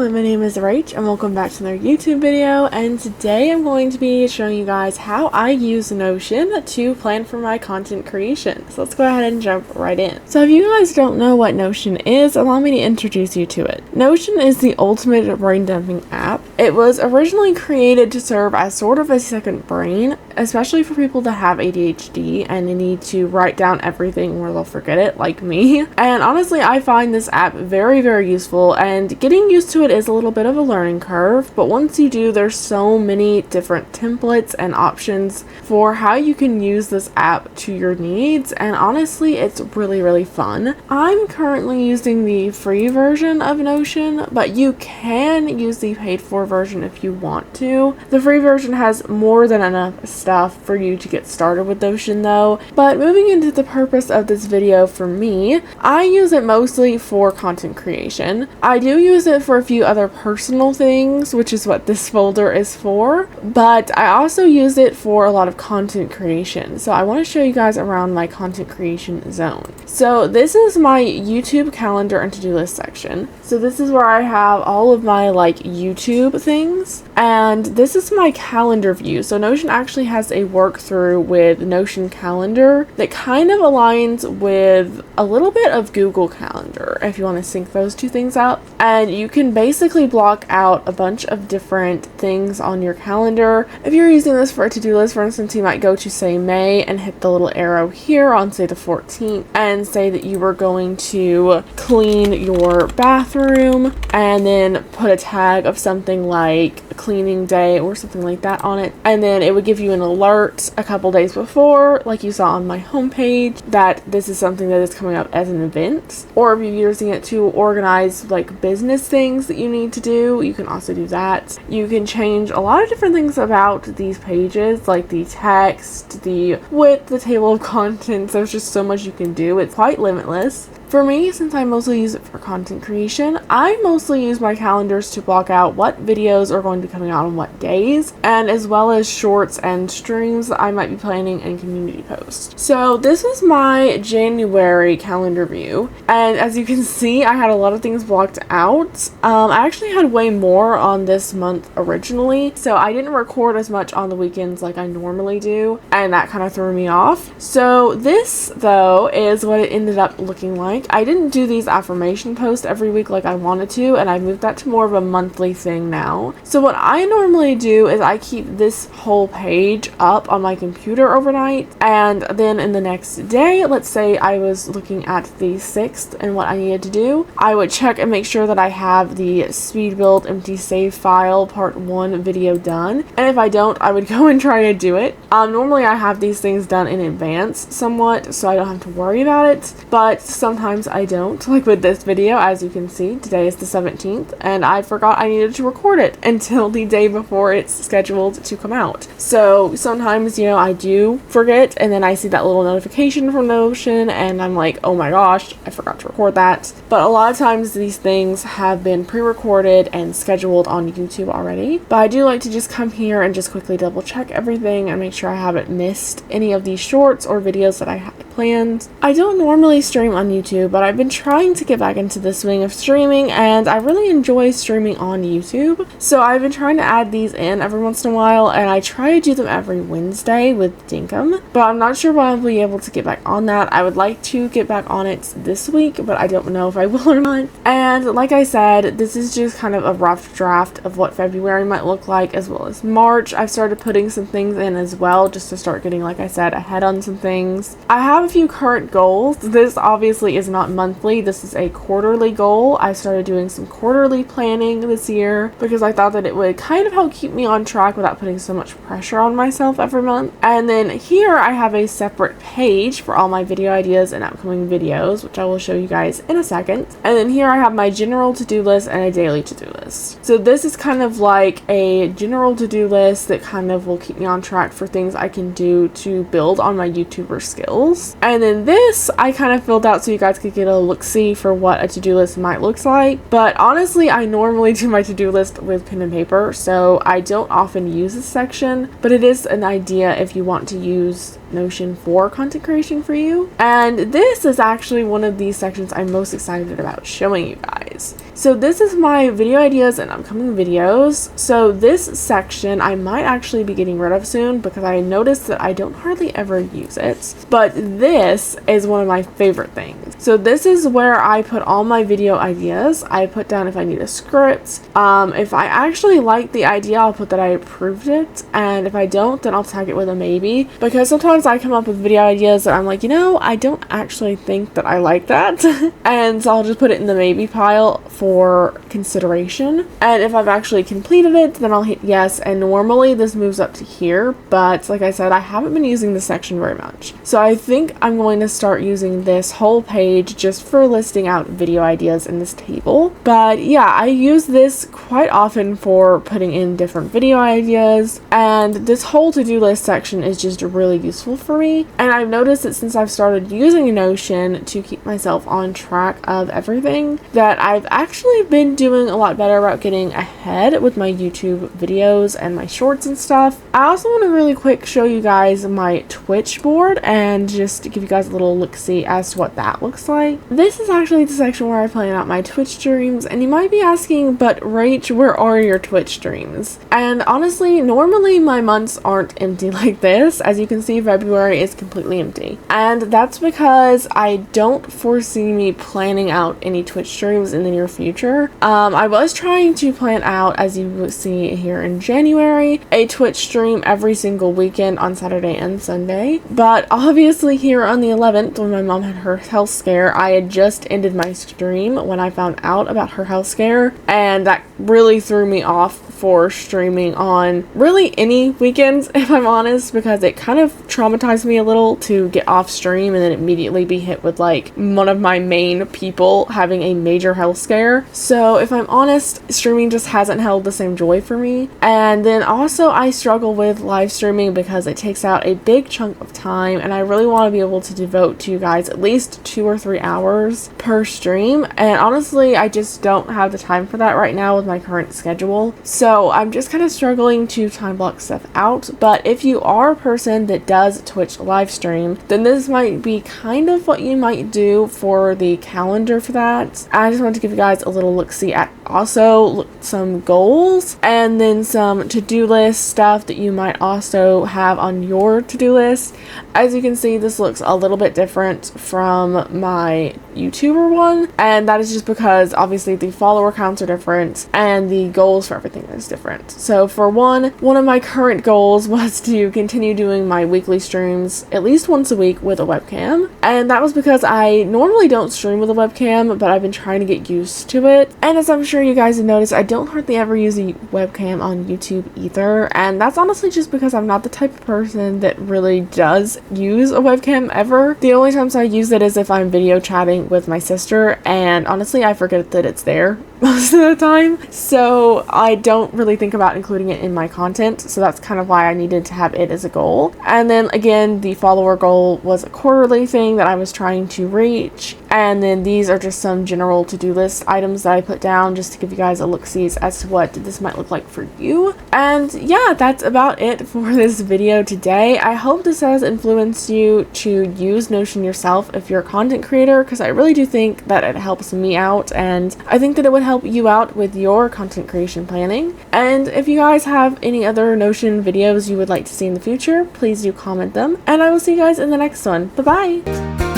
my name is Rach and welcome back to another YouTube video, and today I'm going to be showing you guys how I use Notion to plan for my content creation. So let's go ahead and jump right in. So if you guys don't know what Notion is, allow me to introduce you to it. Notion is the ultimate brain dumping app. It was originally created to serve as sort of a second brain, especially for people that have ADHD and they need to write down everything or they'll forget it, like me. And honestly, I find this app very useful, and getting used to it is a little bit of a learning curve, but once you do, there's so many different templates and options for how you can use this app to your needs, and honestly, it's really fun. I'm currently using the free version of Notion, but you can use the paid for version if you want to. The free version has more than enough stuff for you to get started with Notion though. But moving into the purpose of this video, for me, I use it mostly for content creation. I do use it for a few other personal things, which is what this folder is for, but I also use it for a lot of content creation. So I want to show you guys around my content creation zone. So this is my YouTube calendar and to-do list section. So this is where I have all of my YouTube things, and this is my calendar view. So Notion actually has a work through with Notion Calendar that kind of aligns with a little bit of Google Calendar if you want to sync those two things up. And you can basically block out a bunch of different things on your calendar. If you're using this for a to-do list, for instance, you might go to say May and hit the little arrow here on say the 14th and say that you were going to clean your bathroom, and then put a tag of something like cleaning day or something like that on it, and then it would give you an alert a couple days before, like you saw on my homepage, that this is something that is coming up as an event. Or if you're using it to organize business things that you need to do, you can also do that. You can change a lot of different things about these pages, like the text, the width, the table of contents. There's just so much you can do. It's quite limitless. For me, since I mostly use it for content creation, I mostly use my calendars to block out what videos are going to be coming out on what days, and as well as shorts and streams that I might be planning and community posts. So this is my January calendar view, and as you can see, I had a lot of things blocked out. I actually had way more on this month originally, so I didn't record as much on the weekends like I normally do, and that kind of threw me off. So this, though, is what it ended up looking like. I didn't do these affirmation posts every week like I wanted to, and I moved that to more of a monthly thing now. So what I normally do is I keep this whole page up on my computer overnight, and then in the next day, let's say I was looking at the 6th and what I needed to do, I would check and make sure that I have the speed build empty save file part 1 video done, and if I don't, I would go and try to do it. Normally I have these things done in advance somewhat, so I don't have to worry about it, but sometimes I don't. Like with this video, as you can see, today is the 17th, and I forgot I needed to record it until the day before it's scheduled to come out. So sometimes, I do forget, and then I see that little notification from Notion, and I'm like, oh my gosh, I forgot to record that. But a lot of times these things have been pre-recorded and scheduled on YouTube already. But I do like to just come here and just quickly double check everything and make sure I haven't missed any of these shorts or videos that I had planned. I don't normally stream on YouTube, but I've been trying to get back into the swing of streaming, and I really enjoy streaming on YouTube. So I've been trying to add these in every once in a while, and I try to do them every Wednesday with Dinkum, but I'm not sure if I'll be able to get back on that. I would like to get back on it this week, but I don't know if I will or not. And like I said, this is just kind of a rough draft of what February might look like, as well as March. I've started putting some things in as well, just to start getting, like I said, ahead on some things. I have a few current goals. This obviously is not monthly, this is a quarterly goal. I started doing some quarterly planning this year because I thought that it would kind of help keep me on track without putting so much pressure on myself every month. And then here I have a separate page for all my video ideas and upcoming videos, which I will show you guys in a second. And then here I have my general to-do list and a daily to-do list. So this is kind of like a general to-do list that kind of will keep me on track for things I can do to build on my YouTuber skills. And then this I kind of filled out so you guys could get a look-see for what a to-do list might look like. But honestly, I normally do my to-do list with pen and paper, so I don't often use this section, but it is an idea if you want to use Notion for content creation for you. And this is actually one of these sections I'm most excited about showing you guys. ideas. So this is my video ideas and upcoming videos. So this section I might actually be getting rid of soon because I noticed that I don't hardly ever use it. But this is one of my favorite things. So this is where I put all my video ideas. I put down if I need a script. If I actually like the idea, I'll put that I approved it. And if I don't, then I'll tag it with a maybe. Because sometimes I come up with video ideas that I'm like, I don't actually think that I like that. And so I'll just put it in the maybe pile for consideration. And if I've actually completed it, then I'll hit yes. And normally this moves up to here. But like I said, I haven't been using this section very much. So I think I'm going to start using this whole page just for listing out video ideas in this table. But yeah, I use this quite often for putting in different video ideas. And this whole to-do list section is just really useful for me. And I've noticed that since I've started using Notion to keep myself on track of everything, that I've actually been doing a lot better about getting ahead with my YouTube videos and my shorts and stuff. I also want to really quick show you guys my Twitch board and just give you guys a little look-see as to what that looks like. This is actually the section where I plan out my Twitch streams, and you might be asking, but Rach, where are your Twitch streams? And honestly, normally my months aren't empty like this. As you can see, February is completely empty. And that's because I don't foresee me planning out any Twitch streams in the near future. I was trying to plan out, as you will see here in January, a Twitch stream every single weekend on Saturday and Sunday. But obviously here on the 11th, when my mom had her health scare, I had just ended my stream when I found out about her health scare. And that really threw me off for streaming on really any weekends, if I'm honest, because it kind of traumatized me a little to get off stream and then immediately be hit with like one of my main people having a major health scare. So if I'm honest, streaming just hasn't held the same joy for me. And then also I struggle with live streaming because it takes out a big chunk of time, and I really want to be able to devote to you guys at least 2 or 3 hours per stream. And honestly, I just don't have the time for that right now with my current schedule. So I'm just kind of struggling to time block stuff out. But if you are a person that does Twitch live stream, then this might be kind of what you might do for the calendar for that. I just wanted to give you guys a little look-see at also some goals and then some to-do list stuff that you might also have on your to-do list. As you can see, this looks a little bit different from my YouTuber one, and that is just because obviously the follower counts are different and the goals for everything is different. So for one of my current goals was to continue doing my weekly streams at least once a week with a webcam, and that was because I normally don't stream with a webcam, but I've been trying to get used to it. And as I'm sure you guys have noticed, I don't hardly ever use a webcam on YouTube either, and that's honestly just because I'm not the type of person that really does use a webcam ever. The only times I use it is if I'm video chatting with my sister, and honestly I forget that it's there most of the time, so I don't really think about including it in my content. So that's kind of why I needed to have it as a goal. And then again, the follower goal was a quarterly thing that I was trying to reach, and then these are just some general to-do list items that I put down just to give you guys a look-see as to what this might look like for you. And yeah, that's about it for this video today. I hope this has influenced you to use Notion yourself if you're a content creator, because I really do think that it helps me out, and I think that it would help you out with your content creation planning. And if you guys have any other Notion videos you would like to see in the future, please do comment them, and I will see you guys in the next one. Bye bye.